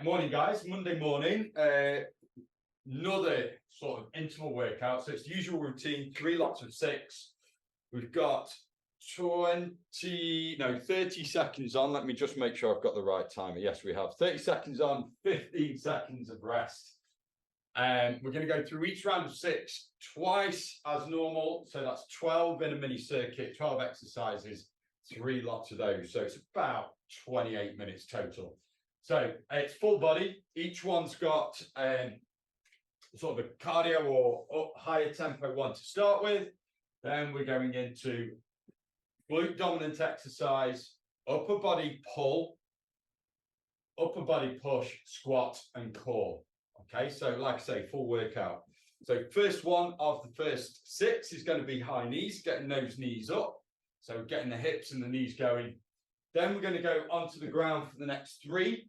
Right, morning guys, Monday morning, another sort of interval workout. So it's the usual routine, 3 lots of 6. We've got 30 seconds on. Let me just make sure I've got the right timer. Yes, we have 30 seconds on, 15 seconds of rest. And we're going to go through each round of 6 twice as normal. So that's 12 in a mini circuit, 12 exercises, 3 lots of those. So it's about 28 minutes total. So it's full body. Each one's got sort of a cardio or higher tempo one to start with. Then we're going into glute dominant exercise, upper body pull, upper body push, squat and core. Okay, so like I say, full workout. So first one of the first 6 is going to be high knees, getting those knees up. So getting the hips and the knees going. Then we're going to go onto the ground for the next 3.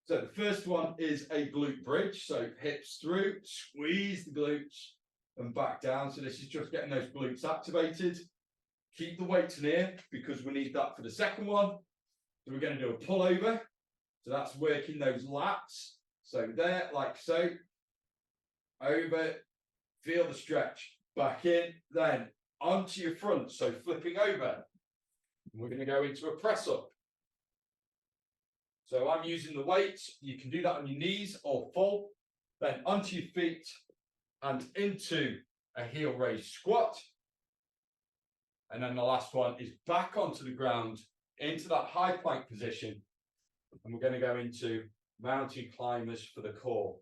So the first one is a glute bridge. So hips through, squeeze the glutes and back down. So this is just getting those glutes activated. Keep the weights near because we need that for the second one. So we're going to do a pullover. So that's working those lats. So there, like so. Over, feel the stretch. Back in, then onto your front. So flipping over. We're going to go into a press up. So I'm using the weights. You can do that on your knees or full. Then onto your feet and into a heel raise squat. And then the last one is back onto the ground, into that high plank position. And we're going to go into mountain climbers for the core.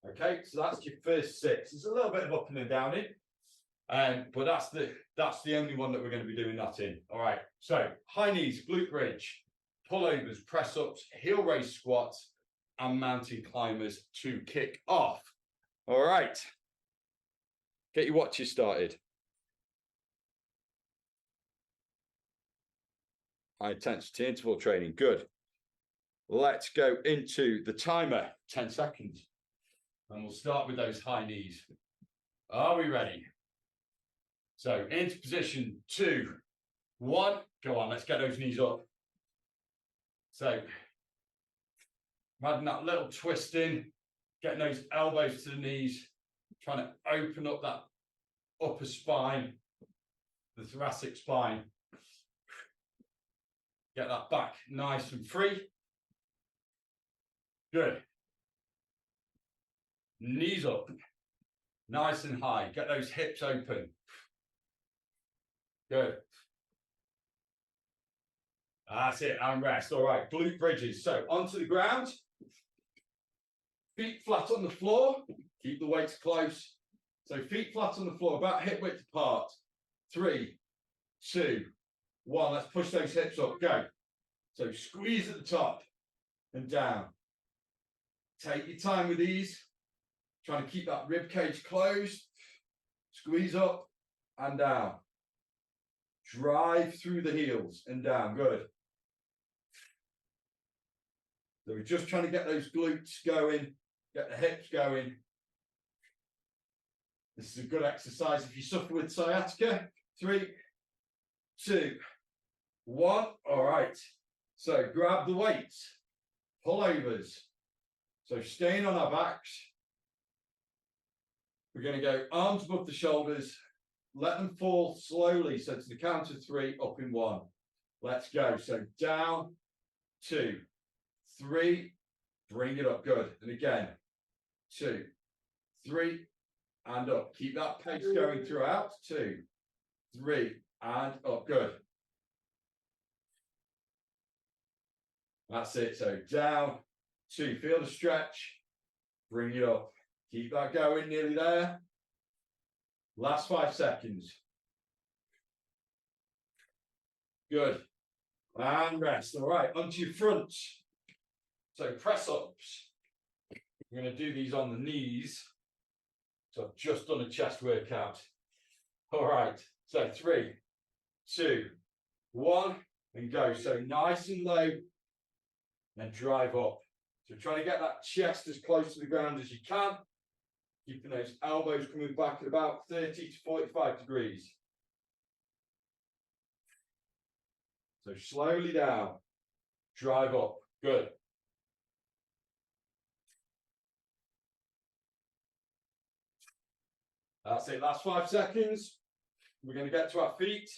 Okay, so that's your first 6. There's a little bit of up and down in. But that's the only one that we're going to be doing that in. All right, so high knees, glute bridge, pullovers, press ups, heel raise squats, and mountain climbers to kick off. All right, get your watches started. High intensity interval training, good. Let's go into the timer, 10 seconds. And we'll start with those high knees. Are we ready? So into position 2, 1, go on, let's get those knees up. So adding that little twist in, getting those elbows to the knees, trying to open up that upper spine, the thoracic spine. Get that back nice and free. Good. Knees up, nice and high. Get those hips open. Good. That's it, and rest. All right, glute bridges. So onto the ground. Feet flat on the floor. Keep the weights close. So feet flat on the floor, about hip width apart. 3, 2, 1. Let's push those hips up. Go. So squeeze at the top and down. Take your time with these. Trying to keep that rib cage closed. Squeeze up and down. Drive through the heels and down. Good. So we're just trying to get those glutes going, get the hips going. This is a good exercise if you suffer with sciatica. 3, 2, 1. All right. So grab the weights, pullovers. So staying on our backs. We're going to go arms above the shoulders. Let them fall slowly. So to the count of 3, up in 1. Let's go. So down, 2, 3, bring it up. Good. And again, 2, 3, and up. Keep that pace going throughout. 2, 3, and up. Good. That's it. So down, 2, feel the stretch. Bring it up. Keep that going, nearly there. Last 5 seconds. Good. And rest. All right, onto your fronts. So press ups. We're going to do these on the knees. So I've just done a chest workout. All right, so 3, 2, 1, and go. So nice and low, and drive up. So trying to get that chest as close to the ground as you can. Keeping those elbows coming back at about 30 to 45 degrees. So slowly down, drive up. Good. That's it, last 5 seconds. We're going to get to our feet.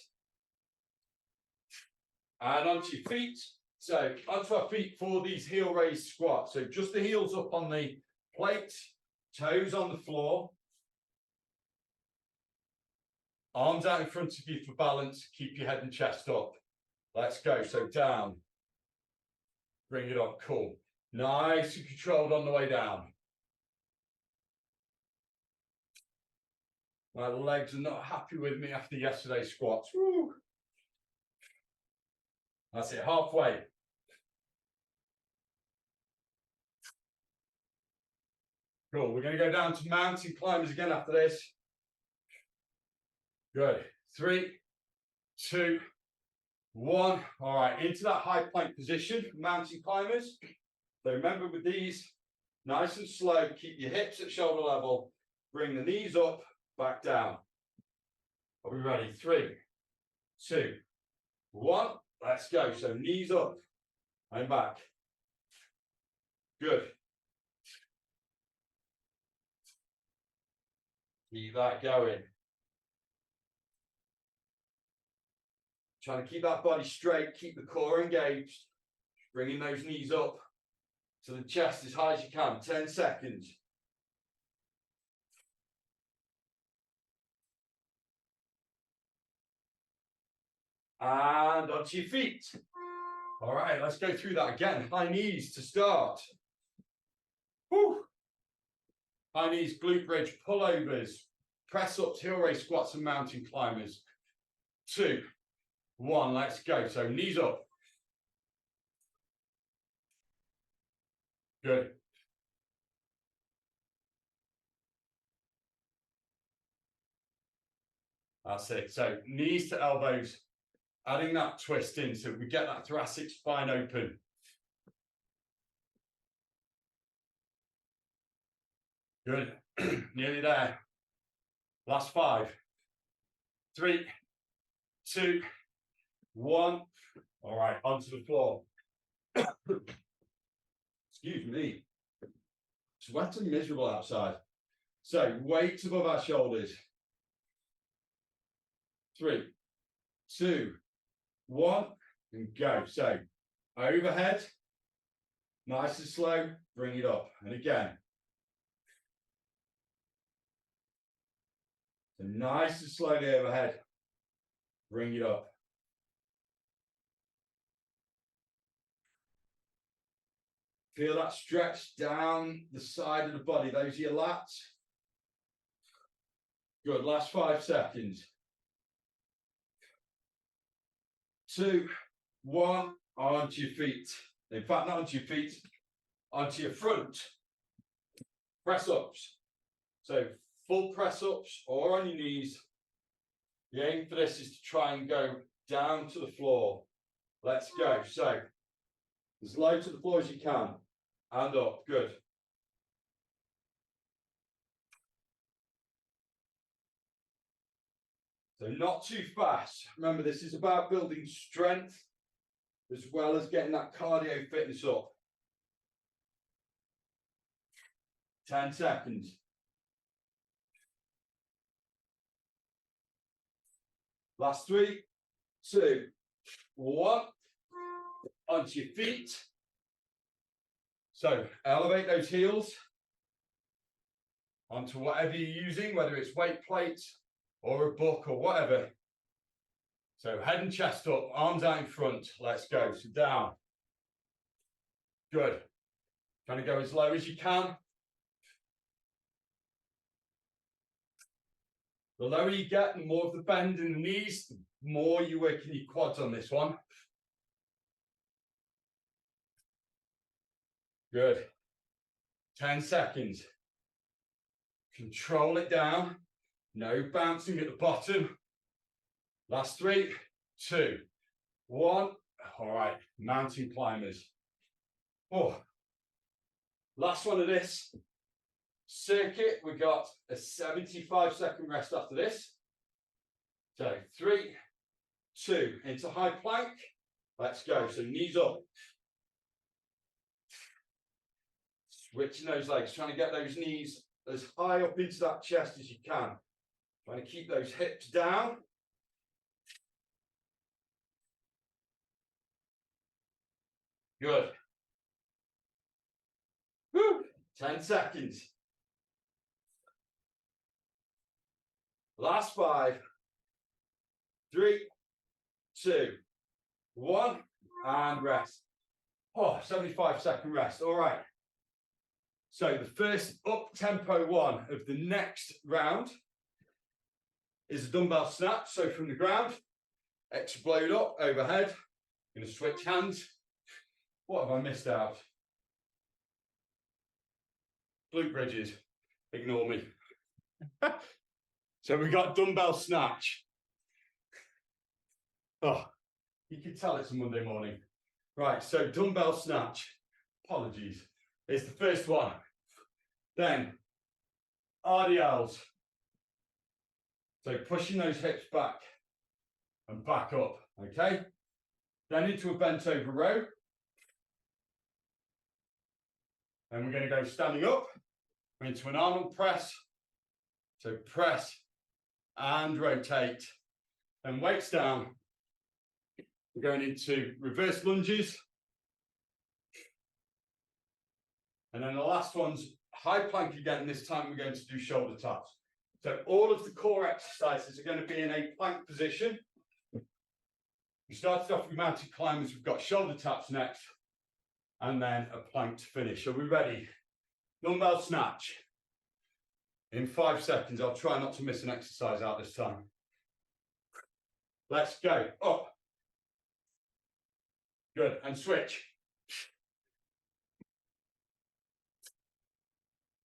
And onto your feet. So onto our feet for these heel raise squats. So just the heels up on the plate, toes on the floor. Arms out in front of you for balance. Keep your head and chest up. Let's go. So down. Bring it up. Cool. Nice and controlled on the way down. My legs are not happy with me after yesterday's squats. Woo. That's it. Halfway. Cool. We're going to go down to mountain climbers again after this. Good. 3, 2, 1. All right. Into that high plank position, mountain climbers. So remember with these, nice and slow. Keep your hips at shoulder level. Bring the knees up, back down. Are we ready? 3, 2, 1. Let's go. So knees up and back. Good. Keep that going. Trying to keep that body straight, keep the core engaged, bringing those knees up to the chest as high as you can. 10 seconds. And onto your feet. All right, let's go through that again. High knees to start. Woo. High knees, glute bridge, pullovers, press ups, heel raise squats, and mountain climbers. 2, 1, let's go. So knees up. Good. That's it. So knees to elbows, adding that twist in so we get that thoracic spine open. Good. Nearly there. Last 5, 3, 2, 1. All right, onto the floor. Excuse me. It's wet and miserable outside. So weights above our shoulders. 3, 2, 1, and go. So overhead, nice and slow, bring it up. And again. So nice and slowly overhead, bring it up. Feel that stretch down the side of the body. Those are your lats. Good. Last 5 seconds. 2, 1. Onto your feet. In fact, not onto your feet. Onto your front. Press ups. So full press ups or on your knees. The aim for this is to try and go down to the floor. Let's go. So as low to the floor as you can. And up. Good. So not too fast. Remember, this is about building strength as well as getting that cardio fitness up. 10 seconds. Last 3, 2, 1. Onto your feet. So elevate those heels onto whatever you're using, whether it's weight plates or a book or whatever. So head and chest up, arms out in front. Let's go. So down. Good. Trying to go as low as you can. The lower you get, the more of the bend in the knees, the more you work in your quads on this one. Good. 10 seconds. Control it down. No bouncing at the bottom. Last 3, 2, 1. All right, mountain climbers. Oh, last one of this circuit. We got a 75-second rest after this. So 3, 2, into high plank. Let's go. So knees up. Switching those legs, trying to get those knees as high up into that chest as you can. Trying to keep those hips down. Good. Woo. 10 seconds. Last 5, 3, 2, 1, and rest. Oh, 75-second rest. All right. So the first up tempo one of the next round is a dumbbell snatch. So from the ground, explode up overhead. I'm going to switch hands. What have I missed out? Glute bridges. Ignore me. So we've got dumbbell snatch. Oh, you can tell it's a Monday morning. Right, so dumbbell snatch. Apologies. It's the first one. Then RDLs. So pushing those hips back and back up, okay? Then into a bent over row. And we're going to go standing up into an Arnold press. So press and rotate. And weights down. We're going into reverse lunges. And then the last one's high plank again. This time we're going to do shoulder taps. So all of the core exercises are going to be in a plank position. We started off with mountain climbers. We've got shoulder taps next. And then a plank to finish. Are we ready? Dumbbell snatch. In 5 seconds, I'll try not to miss an exercise out this time. Let's go. Up. Good. And switch.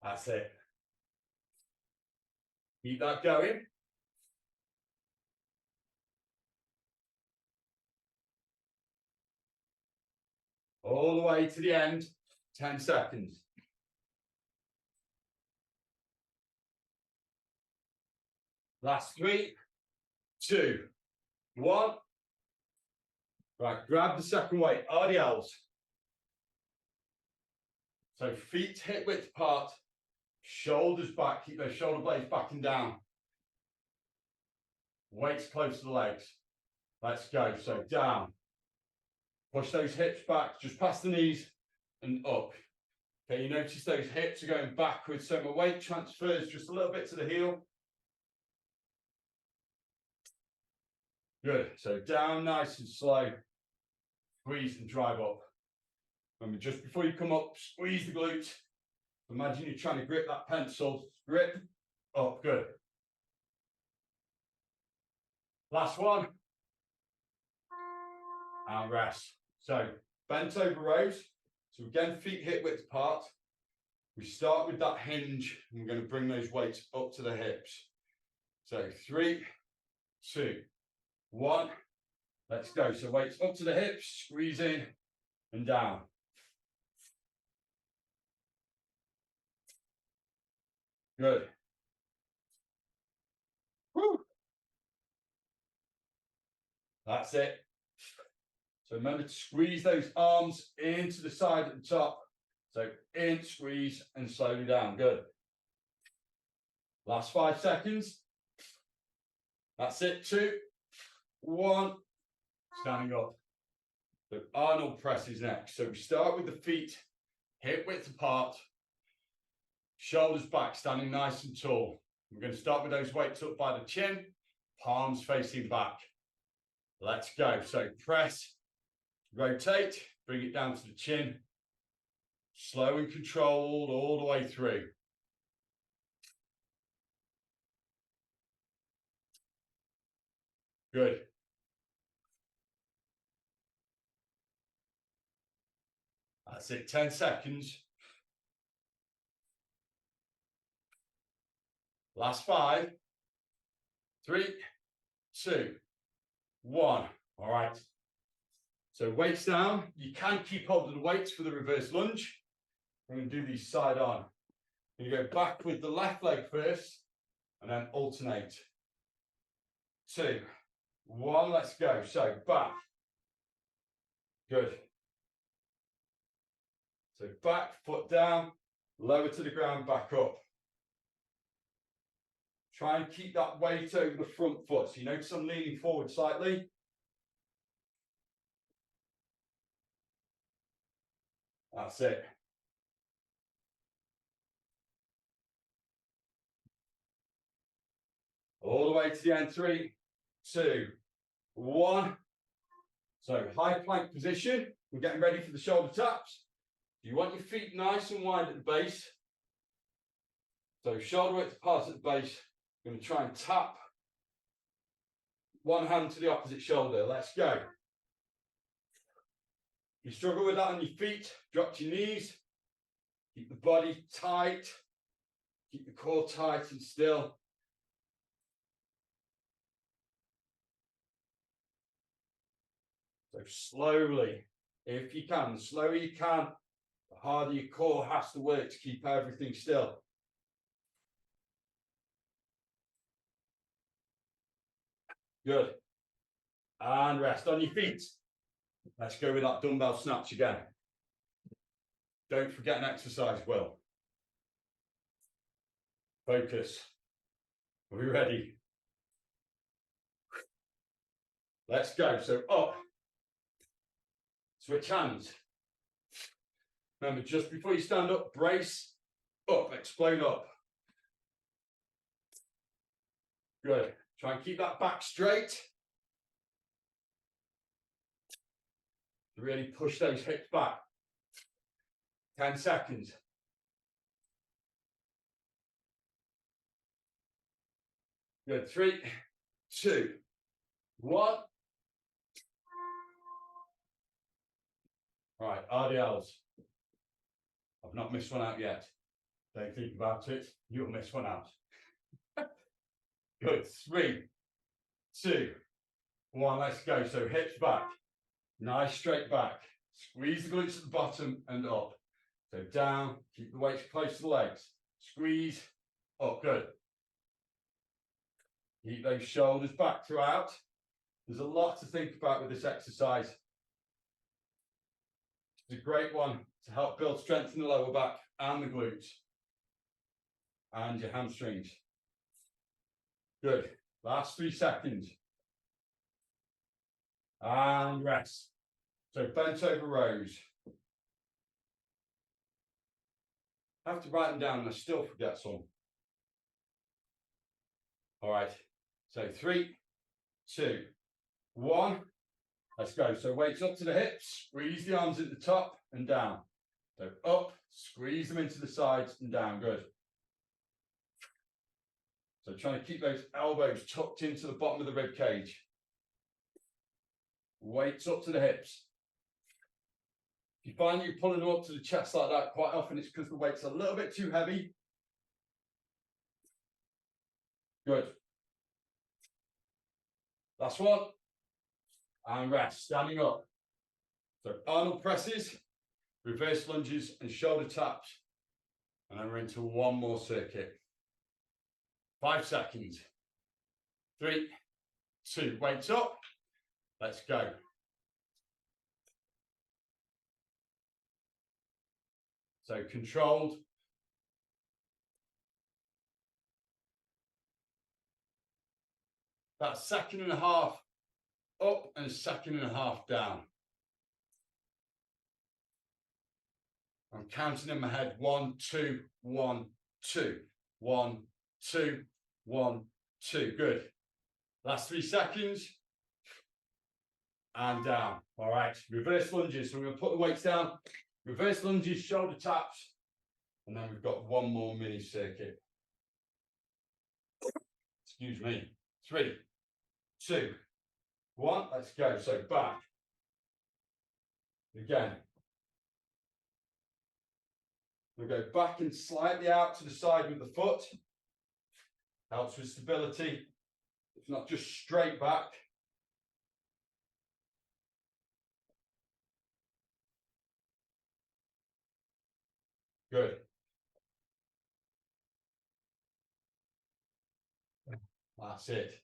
That's it. Keep that going. All the way to the end. 10 seconds. Last 3, 2, 1. Right, grab the second weight, RDLs. So feet hip width apart, shoulders back, keep those shoulder blades back and down. Weights close to the legs. Let's go. So down. Push those hips back, just past the knees and up. Okay, you notice those hips are going backwards, so my weight transfers just a little bit to the heel. Good. So down nice and slow. Squeeze and drive up. Remember, just before you come up, squeeze the glutes. Imagine you're trying to grip that pencil. Grip up. Good. Last one. And rest. So bent over rows. So again, feet hip width apart. We start with that hinge. And we're going to bring those weights up to the hips. So 3, 2, 1. Let's go. So weights up to the hips, squeeze in and down. Good. Woo. That's it. So remember to squeeze those arms into the side at the top. So in, squeeze, and slowly down. Good. Last 5 seconds. That's it. 2, 1. Standing up. So Arnold press is next. So we start with the feet hip width apart, shoulders back, standing nice and tall. We're going to start with those weights up by the chin, palms facing back. Let's go. So press, rotate, bring it down to the chin, slow and controlled all the way through. Good. That's it, 10 seconds. Last 5, 3, 2, 1. All right. So weights down. You can keep hold of the weights for the reverse lunge. I'm going to do these side on. You go back with the left leg first and then alternate. 2, 1. Let's go. So back. Good. So back, foot down, lower to the ground, back up. Try and keep that weight over the front foot. So you notice I'm leaning forward slightly. That's it. All the way to the end. 3, 2, 1. So high plank position. We're getting ready for the shoulder taps. You want your feet nice and wide at the base. So shoulder width apart at the base. I'm going to try and tap one hand to the opposite shoulder. Let's go. If you struggle with that on your feet, drop to your knees. Keep the body tight. Keep the core tight and still. So slowly, if you can, the slower you can, the harder your core has to work to keep everything still. Good. And rest on your feet. Let's go with that dumbbell snatch again. Don't forget an exercise, Will. Focus. Are we ready? Let's go. So up. Switch hands. Remember, just before you stand up, brace. Up, explode up. Good. Try and keep that back straight. Really push those hips back. 10 seconds. Good. 3, 2, 1. All right, RDLs. I've not missed one out yet. Don't think about it. You'll miss one out. Good. 3, 2, 1. Let's go. So hips back. Nice straight back. Squeeze the glutes at the bottom and up. So down. Keep the weights close to the legs. Squeeze. Up. Good. Keep those shoulders back throughout. There's a lot to think about with this exercise. It's a great one to help build strength in the lower back and the glutes and your hamstrings. Good. Last 3 seconds. And rest. So bent over rows. I have to write them down and I still forget some. All right. So 3, 2, 1. Let's go. So weights up to the hips. Squeeze the arms at the top and down. So up, squeeze them into the sides and down. Good. So trying to keep those elbows tucked into the bottom of the rib cage. Weights up to the hips. If you find you're pulling them up to the chest like that, quite often it's because the weight's a little bit too heavy. Good. Last one. And rest, standing up. So Arnold presses, reverse lunges and shoulder taps. And then we're into one more circuit. 5 seconds. 3, 2, weights up. Let's go. So controlled. About 1.5 seconds up and 1.5 seconds down. I'm counting in my head. 1, 2, 1, 2, 1, 2, 1, 2. Good. Last 3 seconds. And down. All right. Reverse lunges. So we're going to put the weights down. Reverse lunges, shoulder taps. And then we've got one more mini circuit. Excuse me. 3, 2, 1. Let's go. So back. Again. We'll go back and slightly out to the side with the foot. Helps with stability. It's not just straight back. Good. That's it.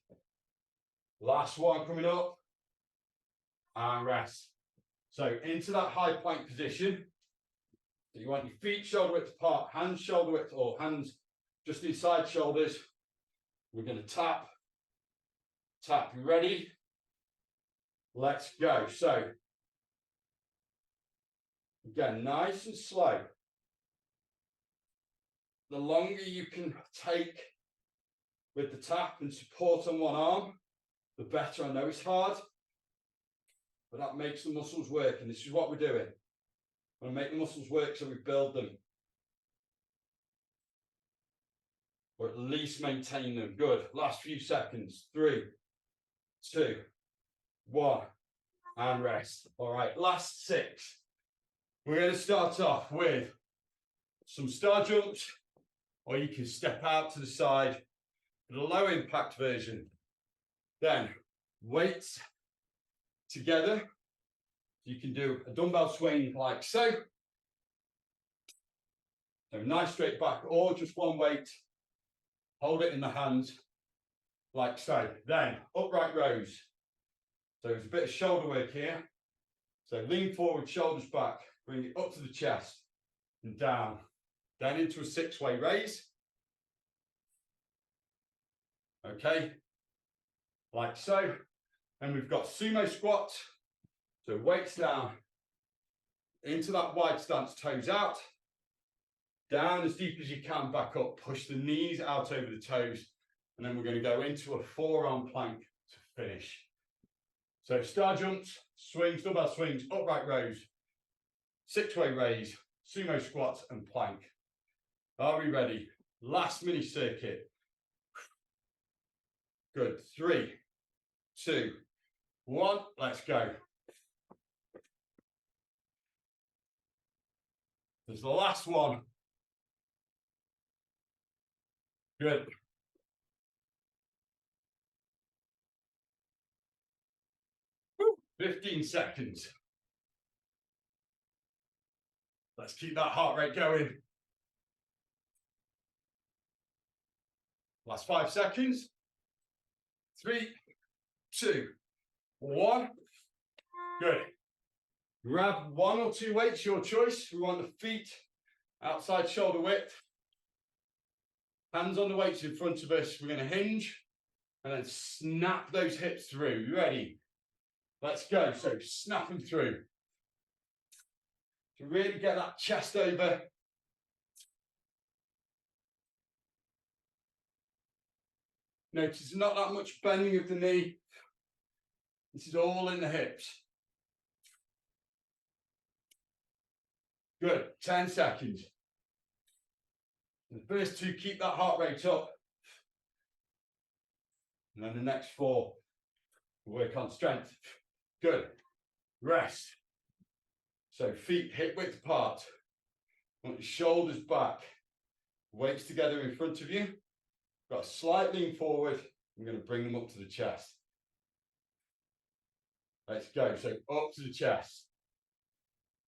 Last one coming up. And rest. So into that high plank position. So you want your feet shoulder width apart, hands shoulder width, or hands just inside shoulders. We're going to tap, tap. You ready? Let's go. So, again, nice and slow. The longer you can take with the tap and support on one arm, the better. I know it's hard, but that makes the muscles work. And this is what we're doing. We're going to make the muscles work so we build them. Or at least maintain them. Good. Last few seconds. 3, 2, 1. And rest. All right. Last 6. We're going to start off with some star jumps, or you can step out to the side for the low impact version. Then weights together. You can do a dumbbell swing like so. So nice straight back, or just one weight. Hold it in the hand like so. Then upright rows. So there's a bit of shoulder work here. So lean forward, shoulders back, bring it up to the chest and down. Then into a 6-way raise. Okay, like so. And we've got sumo squat. So weights down into that wide stance, toes out. Down as deep as you can, back up. Push the knees out over the toes. And then we're going to go into a forearm plank to finish. So star jumps, swings, dumbbell swings, upright rows, 6-way raise, sumo squats and plank. Are we ready? Last mini circuit. Good. 3, 2, 1. Let's go. There's the last one. Good. Woo. 15 seconds. Let's keep that heart rate going. Last 5 seconds. 3, 2, 1. Good. Grab 1 or 2 weights, your choice. We want the feet outside shoulder width. Hands on the weights in front of us. We're going to hinge and then snap those hips through. You ready? Let's go. So snap them through. To really get that chest over. Notice not that much bending of the knee. This is all in the hips. Good. 10 seconds. The first 2, keep that heart rate up. And then the next 4, work on strength. Good. Rest. So feet hip width apart. Want your shoulders back. Weights together in front of you. Got a slight lean forward. I'm going to bring them up to the chest. Let's go. So up to the chest.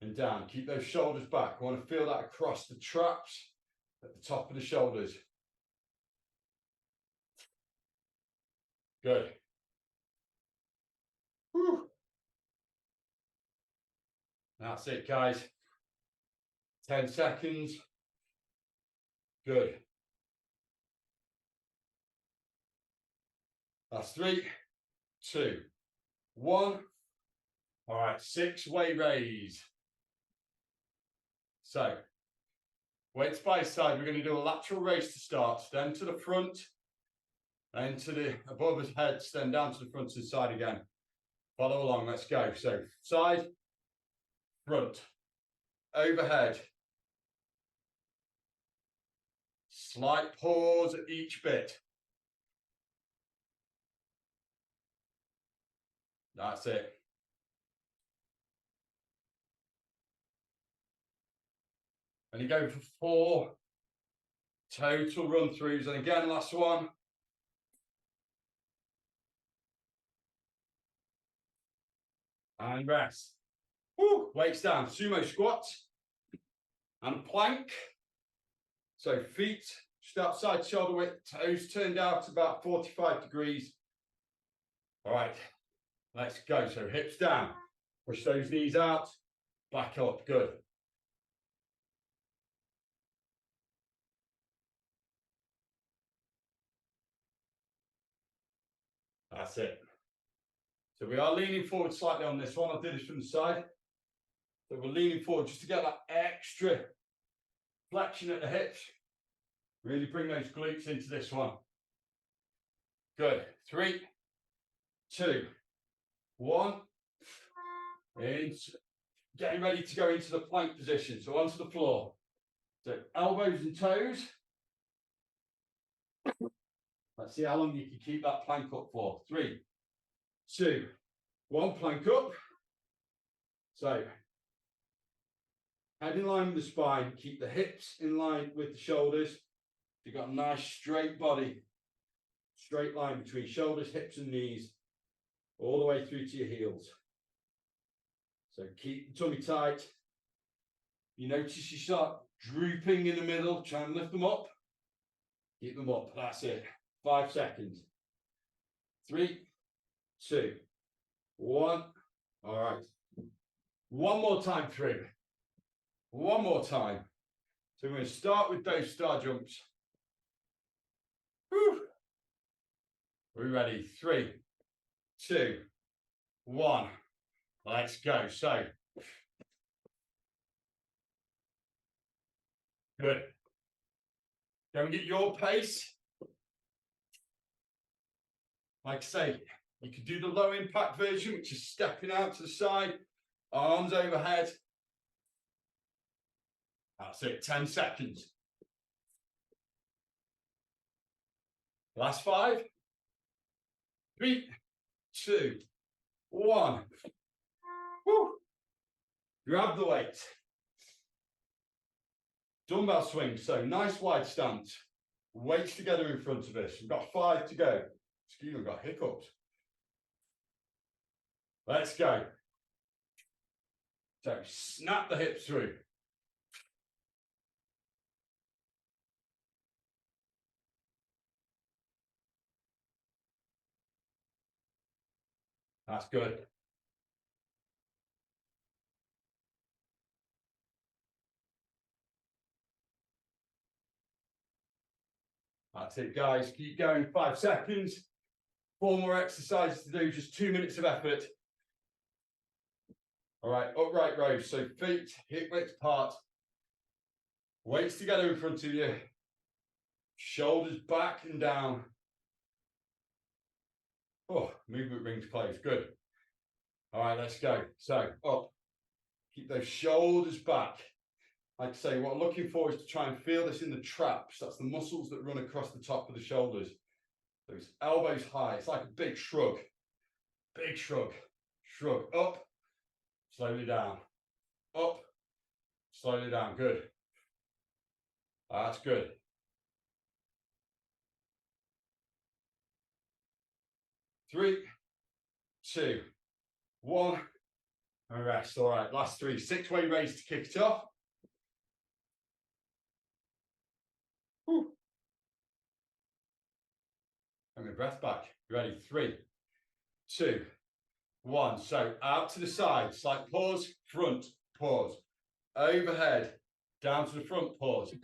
And down. Keep those shoulders back. I want to feel that across the traps at the top of the shoulders. Good. Whew. That's it, guys. 10 seconds. Good. That's 3, 2, 1. All right, 6-way raise. So, weights by side. We're going to do a lateral raise to start, then to the front, then to the above his head, then down to the front and side again. Follow along, let's go. So, side, front, overhead. Slight pause at each bit. That's it. And you go for 4 total run throughs. And again, last one. And rest. Woo. Weights down. Sumo squats. And plank. So feet just outside shoulder width. Toes turned out about 45 degrees. All right. Let's go. So hips down. Push those knees out. Back up. Good. That's it. So we are leaning forward slightly on this one. I'll do this from the side. So we're leaning forward just to get that extra flexion at the hips. Really bring those glutes into this one. Good. 3, 2, 1. And getting ready to go into the plank position. So onto the floor. So elbows and toes. Let's see how long you can keep that plank up for. 3, 2, 1. Plank up. So head in line with the spine. Keep the hips in line with the shoulders. You've got a nice straight body. Straight line between shoulders, hips and knees. All the way through to your heels. So keep the tummy tight. You notice you start drooping in the middle. Try and lift them up. Keep them up. That's it. 5 seconds. 3, 2, 1. All right. One more time through. One more time. So we're going to start with those star jumps. Whew. Are we ready? 3, 2, 1. Let's go. So good. Go and get your pace. Like I say, you can do the low impact version, which is stepping out to the side, arms overhead. That's it, 10 seconds. Last 5, 3, 2, 1. Woo. Grab the weight. Dumbbell swing, so nice wide stance. Weights together in front of us. We've got 5 to go. Excuse me, I've got hiccups. Let's go. So snap the hips through. That's good. That's it, guys. Keep going. 5 seconds. 4 more exercises to do. Just 2 minutes of effort. All right, upright rows. So feet hip width apart. Weights together in front of you. Shoulders back and down. Oh, movement rings close. Good. All right, let's go. So up. Keep those shoulders back. Like I say, what I'm looking for is to try and feel this in the traps. That's the muscles that run across the top of the shoulders. Those elbows high. It's like a big shrug. Big shrug. Shrug. Up. Slowly down. Up. Slowly down. Good. That's good. Three, 2, 1. And rest. All right, last 3. 6-way raise to kick it off. Whew. And my breath back. Ready? 3, 2, 1. So out to the side. Slight pause. Front. Pause. Overhead. Down to the front. Pause.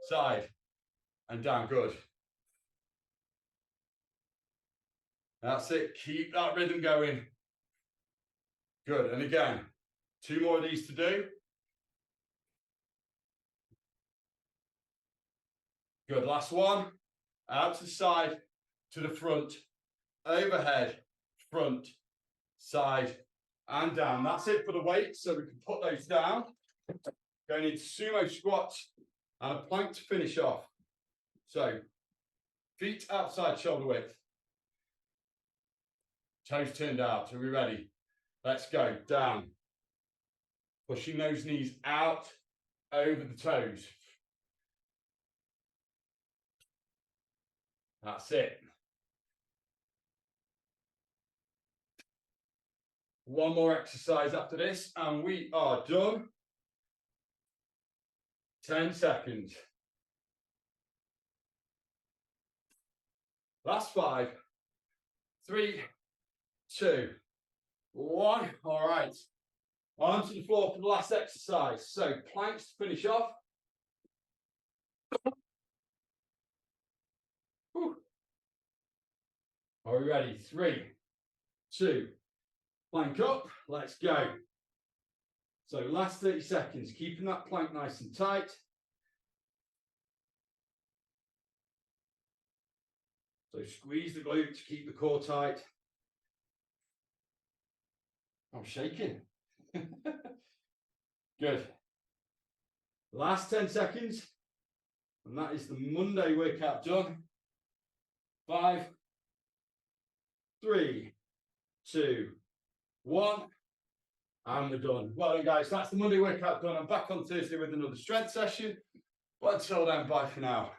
Side. And down. Good. That's it. Keep that rhythm going. Good. And again, 2 more of these to do. Good. Last one. Out to the side, to the front, overhead, front, side, and down. That's it for the weights. So we can put those down. Going into sumo squats and a plank to finish off. So feet outside shoulder width. Toes turned out. Are we ready? Let's go. Down. Pushing those knees out over the toes. That's it. One more exercise after this and we are done. 10 seconds. Last 5, 3, 2, 1. All right. Onto the floor for the last exercise. So planks to finish off. Whew. Are we ready? 3, 2, plank up, let's go. So last 30 seconds, keeping that plank nice and tight. So squeeze the glutes, keep the core tight. I'm shaking. Good. Last 10 seconds. And that is the Monday workout done. 5, 3, 2, 1. And we're done. Well done, guys. That's the Monday workout done. I'm back on Thursday with another strength session. But until then, bye for now.